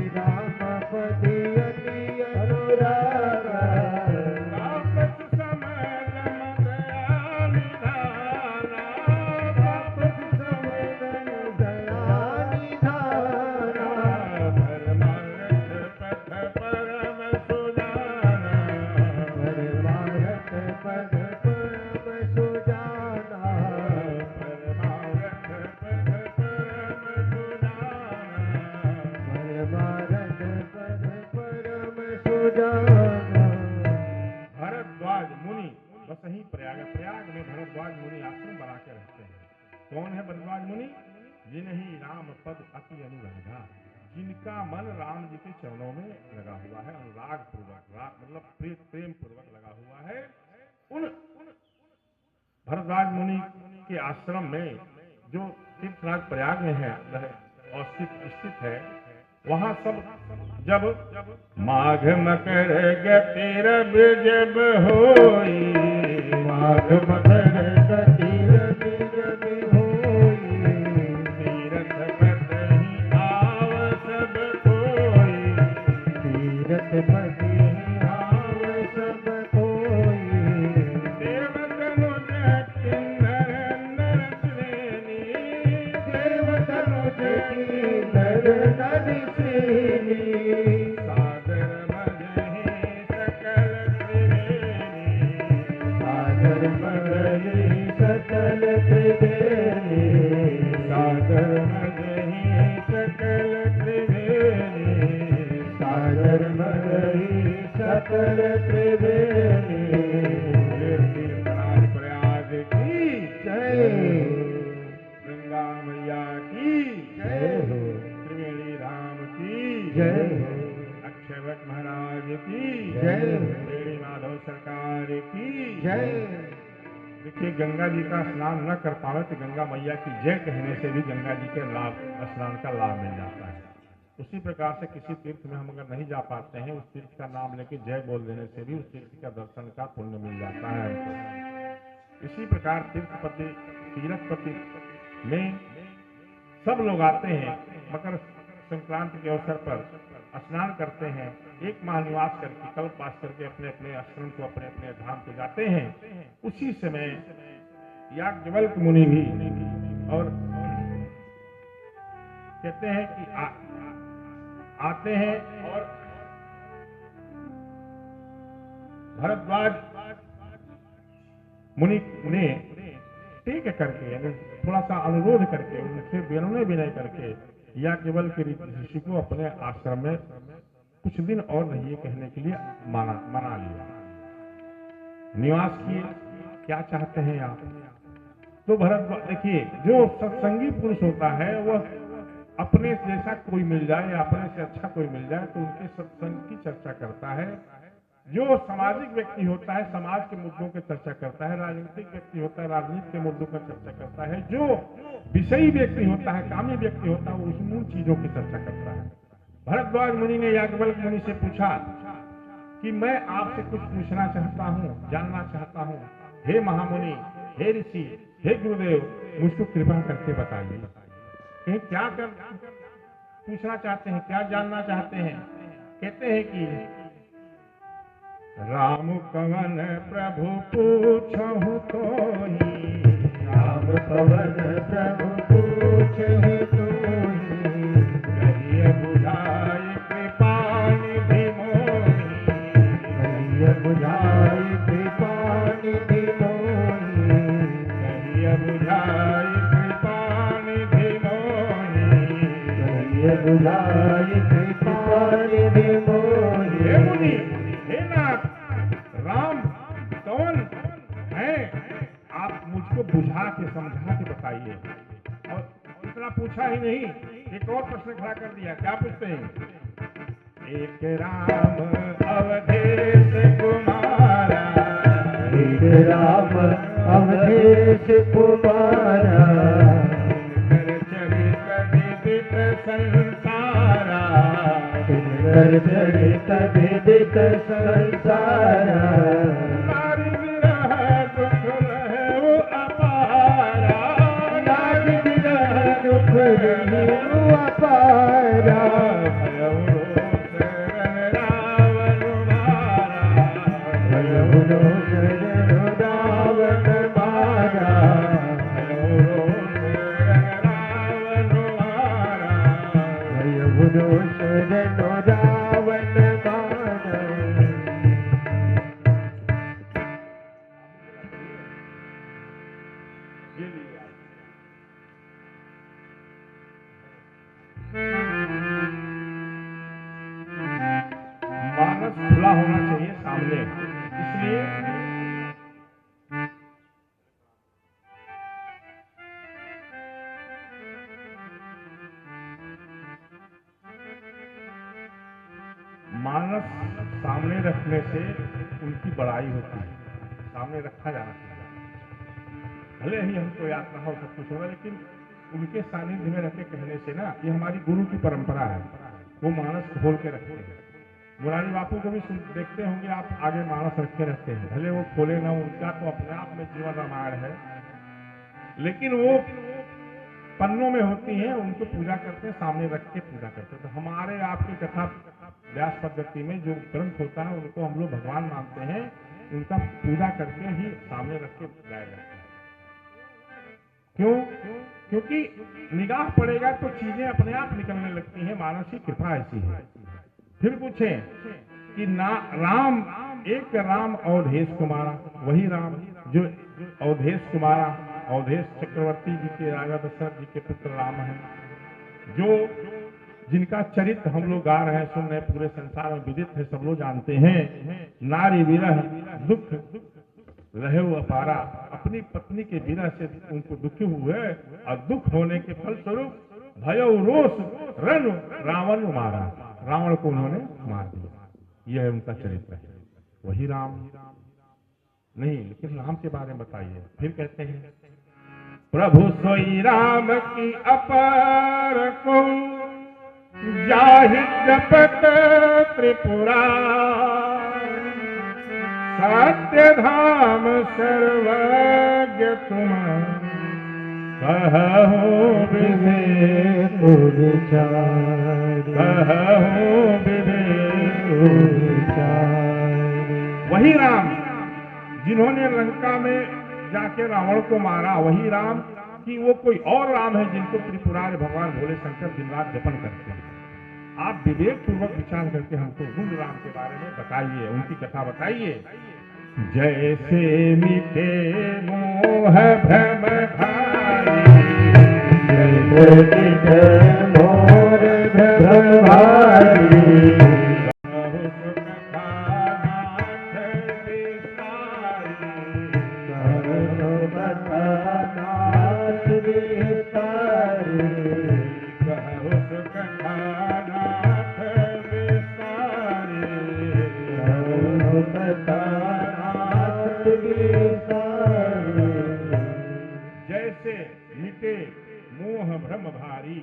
राम पद अति अनुराग, वापस समय गम दया निधाना, वापस समय गम दया निधाना, भरद्वाज मुनि बस ही प्रयाग, प्रयाग में भरद्वाज मुनि आश्रम बना के रहते हैं। कौन है भरद्वाज मुनि? जिन्हीं राम पद अति अनुरागा, जिनका मन राम जी के चरणों में लगा हुआ है, अनुराग पूर्वक, राग मतलब प्रेम पूर्वक लगा हुआ है। उन भरद्वाज मुनि के आश्रम में जो तीर्थराज प्रयाग में है और स्थित है, वहां सब जब माघ मकर गतिर जब होई, माघ मकर गतिर जब होई, तीरथ पति आव सब कोई, तीरथ पति आव सब कोई, देवतनुज किन्नर नर श्रेणी, देवतनुज किन्नर नर श्रेणी, सादर भजहि सकल त्रिवेणी, सादर भजहि सकल त्रिवेणी, सादर भजहि सकल त्रिवेणी, सादर भजहि सकल त्रिवेणी। तीर्थराज प्रयाग की जय गंगा मैया की जय हो, त्रिवेणी धाम की जय हो, अक्षयवट महाराज की जय हो, बेड़ी माधव सरकार की जय। देखिए, गंगा जी का स्नान न कर पावे तो गंगा मैया की जय कहने से भी गंगा जी के स्नान का लाभ मिल जाता है। उसी प्रकार से किसी तीर्थ में हम अगर नहीं जा पाते हैं, उस तीर्थ का नाम लेके जय बोल देने से भी उस तीर्थ का दर्शन का पुण्य मिल जाता है हमको। इसी प्रकार तीर्थपति में सब लोग आते हैं, मकर संक्रांति के अवसर पर स्नान करते हैं, एक माह निवास करके कल्पवास करके अपने अपने आश्रम को, अपने अपने धाम को जाते हैं। उसी समय याज्ञवल्क्य मुनि भी और कहते हैं कि आते हैं और भरद्वाज मुनि ने टेक करके, यानी थोड़ा सा अनुरोध करके, उनसे विनय करके याज्ञवल्क्य ऋषि को अपने आश्रम में कुछ दिन और रहिए कहने के लिए मना लिया। निवास किए, क्या चाहते हैं आप? तो भरद्वाज, देखिए, जो सत्संगी पुरुष होता है वह अपने जैसा कोई मिल जाए या अपने से अच्छा कोई मिल जाए तो उनके सत्संग की चर्चा करता है। जो सामाजिक व्यक्ति होता है समाज के मुद्दों की चर्चा करता है, राजनीतिक व्यक्ति होता है राजनीति के मुद्दों की चर्चा करता है, जो विषयी व्यक्ति होता है, कामी व्यक्ति होता है, वो उन चीजों की चर्चा करता है। भरद्वाज मुनि ने याज्ञवल्क्य मुनि से पूछा कि मैं आपसे कुछ पूछना चाहता हूँ, जानना चाहता हूँ। हे महामुनि, हे ऋषि, हे गुरुदेव, मुझको कृपा करके बताइए कि क्या पूछना चाहते हैं, क्या जानना चाहते हैं। कहते हैं कि राम कवन प्रभु पूछहु तोहि, राम पवन प्रभु पूछहु तोहि, कहिए बुझाई कृपा निधि मोहि, कहिए बुझाई कृपा निधि मोहि, कहिए बुझाई कृपा निधि मोहि, कहिए बुझाई कृपा निधि मोहि। हे मुनि, हे नाथ, राम कौन है, आप मुझको बुझा के समझा के बताइए। और इतना पूछा ही नहीं, एक और प्रश्न खड़ा कर दिया। क्या पूछते हैं? एक राम अवधेश कुमारा, एक राम अवधेश कुमारा, कर चरित विदित संसारा, कर चरित विदित संसारा, नारी विरह दुख रहे अपारा, नारी विरह दुख रहियो अपारा, भयउ शरण रावण मारा, भयउ शरण रावण मारा, भयउ शरण रावण मारा। भयउ शरण रावण मारा। ये लीजिए आप। मानस खुला होना चाहिए सामने, इसलिए रखने से उनकी बड़ाई होती है, सामने रखा जाना चाहिए। भले ही हमको यात्रा हो, सब कुछ होगा, लेकिन उनके सानिध्य में रख के कहने से ना, ये हमारी गुरु की परंपरा है, वो मानस खोल के रखते हैं। मुरारी बापू को भी देखते होंगे आप, आगे मानस रखे रहते हैं, भले वो खोले ना, उनका तो अपने आप में जीवन रामायण है, लेकिन वो पन्नों में होती हैं, उनको पूजा करते हैं, सामने रख के पूजा करते हैं। तो हमारे आपकी कथा व्यास पद्धति में जो ग्रंथ होता है, उनको हम लोग भगवान मानते हैं, उनका पूजा करके ही सामने रख के गाया जाता है। क्यों? क्योंकि निगाह पड़ेगा तो चीजें अपने आप निकलने लगती हैं, मानस की कृपा ऐसी है। फिर पूछें कि ना राम, एक राम अवधेश कुमारा, वही राम जो अवधेश कुमारा, अवधेश चक्रवर्ती जी के, राजा दशरथ जी के पुत्र राम हैं, जो जिनका चरित्र हम लोग गा रहे हैं, सुन रहे, पूरे संसार में विदित है, सब लोग जानते हैं। नारी विरह दुख रहे वो अपारा, अपनी पत्नी के विरह से उनको दुखी हुए और दुख होने के फलस्वरूप भयो रोष रण रावण मारा, रावण को उन्होंने मार दिया। यह है उनका चरित्र है, वही राम नहीं। लेकिन राम के बारे में बताइए। फिर कहते हैं प्रभु सोई राम की अपार को जाहि जपत त्रिपुरा, सत्य धाम सर्वज्ञ तुम कहु विवेक विचार, कहु विवेक विचार। वही राम जिन्होंने लंका में जाके रावण को मारा, वही राम कि वो कोई और राम है जिनको त्रिपुरारी भगवान भोले शंकर दिन रात जपन करते हैं। आप विवेक पूर्वक विचार करके हमको उन राम के बारे में बताइए, उनकी कथा बताइए। जैसे मिटे मोह भ्रम भारी, जैसे मिटे मोह भ्रम भारी, जैसे मिटे मोह भ्रम भारी।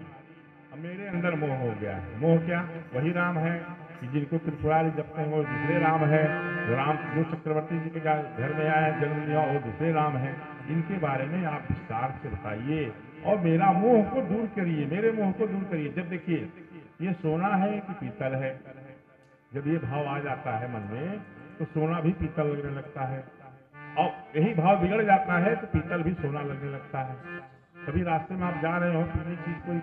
मेरे अंदर मोह हो गया है। मोह क्या? वही राम है कि जिनको त्रिपुरारी जपते हैं, वो दूसरे राम है। राम जो चक्रवर्ती जी के घर में आए, जन्म लिया, वो दूसरे राम है। इनके बारे में आप विस्तार से बताइए और मेरा मोह को दूर करिए, मेरे मोह को दूर करिए। जब देखिए ये सोना है कि पीतल है, जब ये भाव आ जाता है मन में तो सोना भी पीतल लगने लगता है, और यही भाव बिगड़ जाता है तो पीतल भी सोना लगने लगता है। कभी रास्ते में आप जा रहे हो, पीली चीज कोई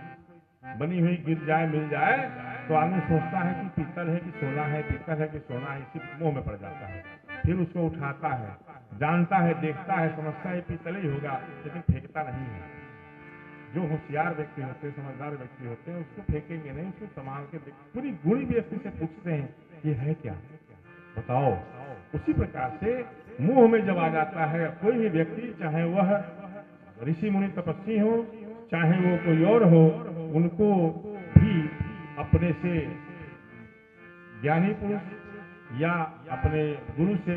बनी हुई गिर जाए, मिल जाए, तो आदमी सोचता है कि पीतल है कि सोना है, पीतल है कि सोना है, इसी मोह में पड़ जाता है। फिर उसको उठाता है, जानता है, देखता है, समझता है पीतल ही होगा, लेकिन फेंकता नहीं है। जो होशियार व्यक्ति होते हैं, समझदार व्यक्ति होते हैं, उसको फेंकेंगे नहीं, उसको संभाल के पूरी गुणी व्यक्ति से पूछते हैं ये है क्या, बताओ। उसी प्रकार से मुंह में जब आ जाता है कोई भी व्यक्ति, चाहे वह ऋषि मुनि तपस्वी हो, चाहे वो कोई और हो, उनको भी अपने से ज्ञानी पुरुष या अपने गुरु से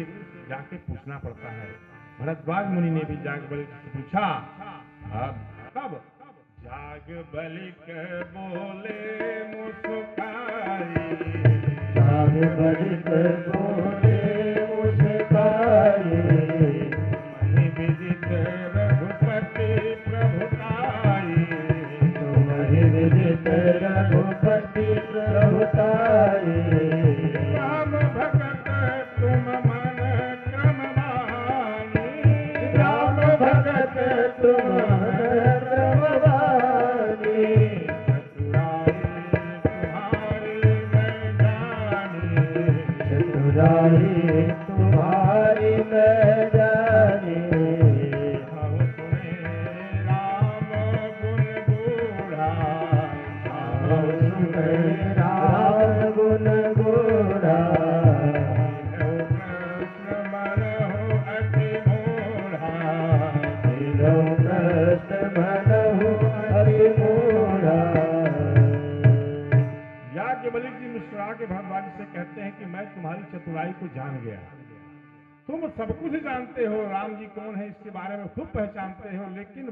जाके पूछना पड़ता है। भरद्वाज मुनि ने भी जाग बलिक से पूछा, तब जाग बलिक बोले मुस्काई, जाग बलिक बोले मुस्काई, महि विदित रघुपति प्रभुताई, तुम्हि विदित रघुपति प्रभुताई, राम भगत तुम मन क्रम मानी, राम भगत तुम तुम्हारी मैं जानी, हम सुने राम गुण बूढ़ा, हम सुने राम गुण बूढ़ा, कृष्ण मन हो अति मूढ़ा, कृष्ण मन हो अति मूढ़ा। याज्ञवल्क्य जी मुस्कुरा के भरद्वाज से कहते हैं कि मैं तुम्हारी चतुराई को जान गया। तुम सब कुछ जानते हो, राम जी कौन है इसके बारे में खूब पहचानते हो, लेकिन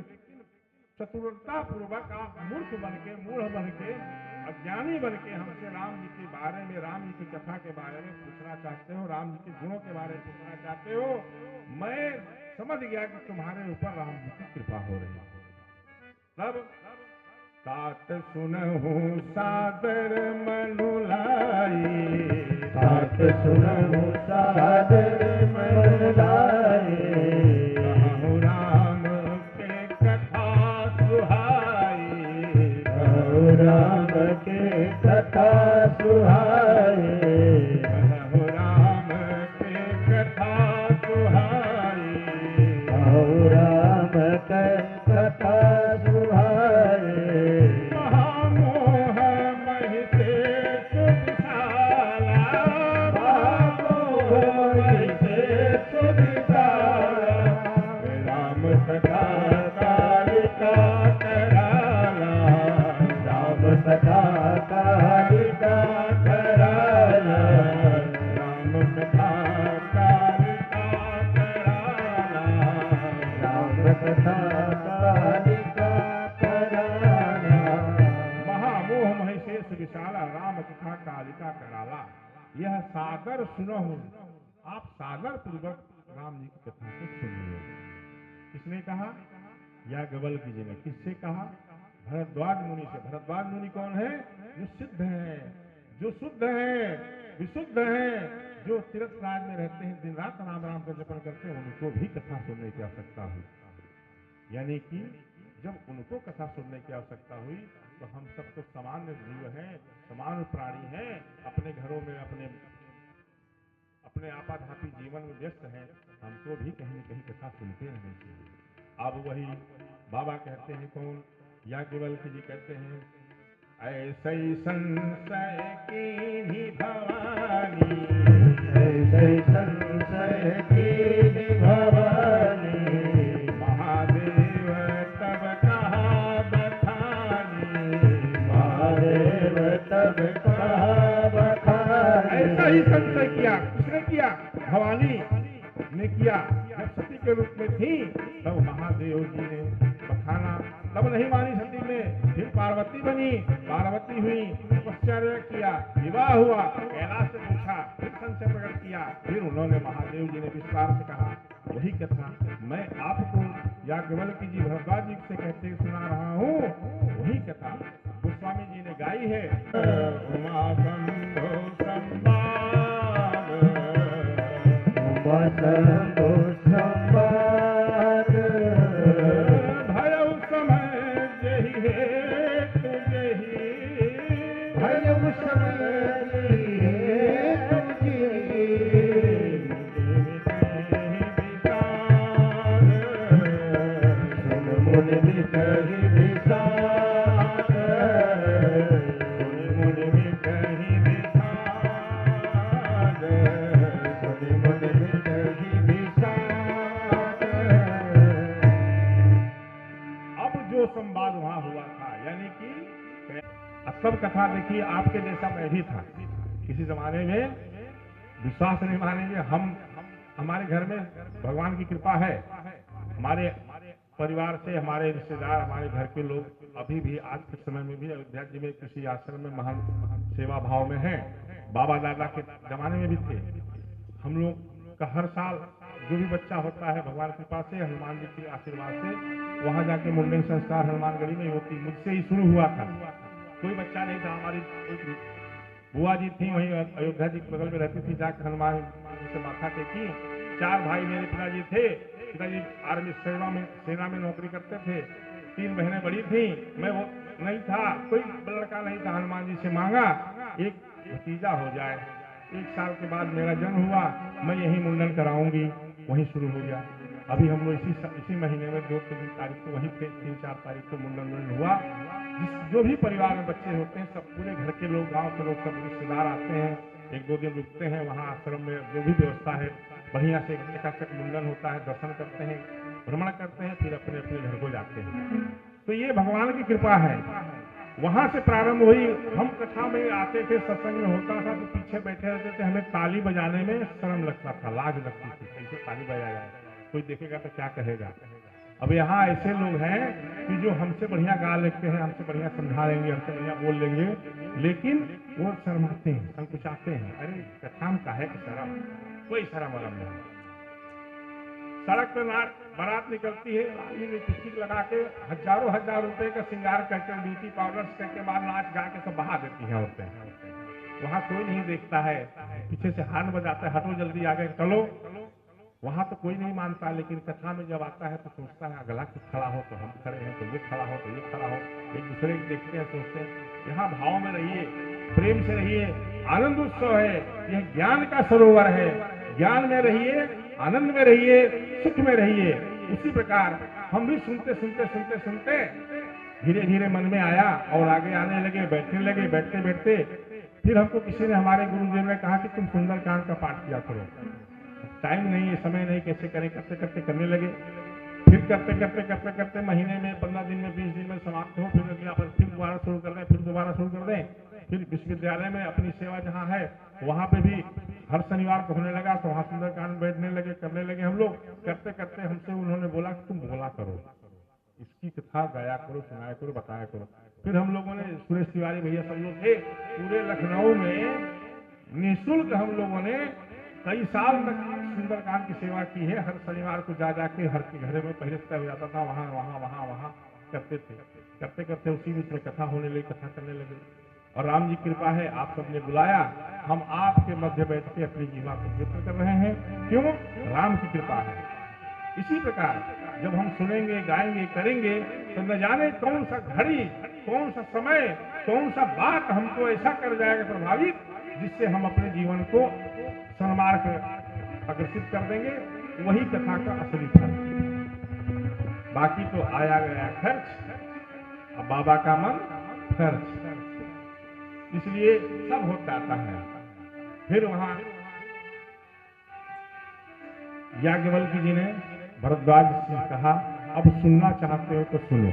चतुरता पूर्वक आप मूर्ख बन के, मूढ़ बन के, अज्ञानी बन के हमसे राम जी के बारे में, राम जी की कथा के बारे में पूछना चाहते हो, राम जी के गुणों के बारे में पूछना चाहते हो। मैं समझ गया कि तुम्हारे ऊपर राम जी की कृपा हो रही है। तब तात सुनहु सादर मनुलाई, तात सुनहु सादर मनुलाई, कहूँ राम के कथा सुहाई, कहूँ राम के कथा सुहाई, कहूँ राम के कथा सुहाई, कहूँ राम के कथा सुहाई, महामोह महि से सुविशाला, महामोह महि से सुविशाला, राम सखा कालिका कराला, राम सखा कालिका कराला, राम सखा कालिका कराला, राम कथा कालिका कराला, महामोह महिषेष विशाला, राम कथा कालिका कराला। यह सादर सुनहु, आप सादर पूर्वक राम जी की कथा को सुनिए। किसने कहा? याज्ञवल्क्य जी ने। किससे कहा? भरद्वाज मुनि से। भरद्वाज मुनि कौन है? जो सिद्ध है, जो शुद्ध है, विशुद्ध है, जो तीर्थ राज में रहते हैं, दिन रात राम राम का जपन करते हैं, उनको भी कथा सुनने की आवश्यकता हुई। यानी कि जब उनको कथा सुनने की आवश्यकता हुई तो हम सब तो सामान्य जीव हैं, सामान्य प्राणी हैं, अपने घरों में अपने आपाधापी जीवन में व्यस्त हैं, हमको भी कहीं न कहीं कथा सुनते रहने चाहिए। अब वही बाबा कहते हैं, कौन? याज्ञवल्क्य जी कहते हैं, ऐसे ही संशय की भवानी, ऐसे संशय की भवानी, महादेव तब कहा बखानी, महादेव तब कहा बखानी। ऐसा ही संशय किया। किसने किया? भवानी ने किया। जब सती के रूप में थी तब महादेव जी ने बखाना, तब नहीं मानी सती में, फिर पार्वती बनी, पार्वती हुई, तपस्या किया, विवाह हुआ, कैलाश से पूछा, फिर संशय प्रकट किया, फिर उन्होंने महादेव जी ने विस्तार से कहा। वही कथा मैं आपको याज्ञवल्क्य जी भरद्वाज जी से कहते हुए सुना रहा हूँ। वही कथा गोस्वामी जी ने गाई है। उमा शंभो संवाद, उमा शंभो संवाद, भयउ समय जहि हेतु जहि, भयउ समय हेतु जहि, सुन मुनि बिसहि विषाद, सुन मुनि बिसहि विषाद, सुन मुनि बिसहि विषाद। अब जो संवाद वहां हुआ था, यानी कि सब कथा देखिए, आपके जैसा मैं भी था। किसी जमाने में विश्वास नहीं मानेंगे, हमारे घर में भगवान की कृपा है। हमारे परिवार से हमारे रिश्तेदार, हमारे घर के लोग अभी भी आज के समय में भी अयोध्या जी में किसी आश्रम में महान सेवा भाव में हैं। बाबा दादा के जमाने में भी थे। हम लोग का हर साल जो भी बच्चा होता है, भगवान की कृपा से, हनुमान जी के आशीर्वाद से, वहां जाके मुंडन संस्कार हनुमानगढ़ी में होती। मुझसे ही शुरू हुआ था। कोई बच्चा नहीं था। हमारी बुआ जी थी, वहीं अयोध्या जी के बगल में रहती थी, जाकर हनुमान जी से माथा टेकी। 4 भाई मेरे पिताजी थे। पिताजी आर्मी सेना में नौकरी करते थे। 3 बहनें बड़ी थी, मैं वो नहीं था, कोई लड़का नहीं था। हनुमान जी से मांगा एक भतीजा हो जाए। 1 साल के बाद मेरा जन्म हुआ, मैं यही मुंडन कराऊंगी, वहीं शुरू हो गया। अभी हम लोग इसी महीने में 2-3 तारीख को वहीं थे, 3-4 तारीख को मुंडन हुआ। जो भी परिवार में बच्चे होते हैं, सब पूरे घर के लोग, गांव के लोग, सब रिश्तेदार आते हैं, 1-2 दिन रुकते हैं वहाँ आश्रम में। जो भी व्यवस्था है बढ़िया से चकाचक मुंडन होता है, दर्शन करते हैं, भ्रमण करते हैं, फिर अपने अपने घर को जाते हैं। तो ये भगवान की कृपा है। वहां से प्रारंभ हुई। हम कथा में आते थे, सत्संग में होता था तो पीछे बैठे रहते थे, हमें ताली बजाने में शर्म लगता था, लाज लगती थी, कैसे ताली बजाया जाए, कोई देखेगा तो क्या कहेगा। अब यहाँ ऐसे लोग हैं कि जो हमसे बढ़िया गा लेते हैं, हमसे बढ़िया समझा लेंगे, हमसे बढ़िया बोल लेंगे, लेकिन वो शर्माते हैं, संकुचाते हैं। अरे कथा में काहे की शर्म, कोई शर्म वरम नहीं। सड़क पर बारात निकलती है, लाली लिपस्टिक लगा के हजारों हजार रुपए का श्रृंगार करके, ब्यूटी पाउडर करके बाद नाच गा के सब बहा देती हैं औरतें। वहां कोई नहीं देखता है, पीछे से हाथ बजाता है, हटो जल्दी आगे चलो। वहां तो कोई नहीं मानता, लेकिन कथा में जब आता है तो सोचता है अगला कुछ खड़ा हो तो हम खड़े हैं, तो ये खड़ा हो तो ये खड़ा हो, एक दूसरे को देखते हैं, सोचते हैं। यहाँ भाव में रहिए, प्रेम से रहिए, आनंद उत्सव है, यह ज्ञान का सरोवर है। ज्ञान में रहिए, आनंद में रहिए, सुख में रहिए। उसी प्रकार हम भी सुनते सुनते सुनते सुनते धीरे धीरे मन में आया और आगे आने लगे, बैठने लगे। बैठते बैठते फिर हमको किसी ने, हमारे गुरुदेव ने कहा कि तुम सुंदरकांड का पाठ किया करो। टाइम नहीं है, समय नहीं, कैसे करें, करते करते करने लगे। फिर करते करते करते करते महीने में, 15 दिन में, 20 दिन में समाप्त हो, फिर अगला फिर दोबारा शुरू कर दें, फिर दोबारा शुरू कर दें। फिर विश्वविद्यालय में अपनी सेवा जहाँ है वहाँ पे भी हर शनिवार को होने लगा, तो वहाँ सुंदरकांड बैठने लगे, करने लगे हम लोग। करते करते हमसे उन्होंने बोला कि तुम बोला करो, इसकी कथा गाया करो, सुनाया करो, बताया करो। फिर हम लोगों ने, सुरेश तिवारी भैया सब लोग थे, पूरे लखनऊ में निःशुल्क हम लोगों ने कई साल तक सुंदरकांड की सेवा की है। हर शनिवार को जा जाके हर के घर में पहले तय हो जाता था, वहाँ वहाँ वहाँ वहाँ करते थे। करते करते उसी बीच में कथा होने लगी, कथा करने लगे। और राम जी कृपा है, आप सबने बुलाया, हम आपके मध्य बैठ के अपनी जीवा को व्यक्त कर रहे हैं। क्यों? राम की कृपा है। इसी प्रकार जब हम सुनेंगे, गाएंगे, करेंगे, तो न जाने कौन सा घड़ी, कौन सा समय, कौन सा बात हमको ऐसा कर जाएगा प्रभावित, जिससे हम अपने जीवन को सन्मार्ग अग्रसित कर देंगे। वही कथा का असली फल। बाकी तो आया गया खर्च, अब बाबा का मन खर्च, इसलिए सब होता आता है। फिर वहां याज्ञवल्क्य जी ने भरद्वाज से कहा, अब सुनना चाहते हो तो सुनो।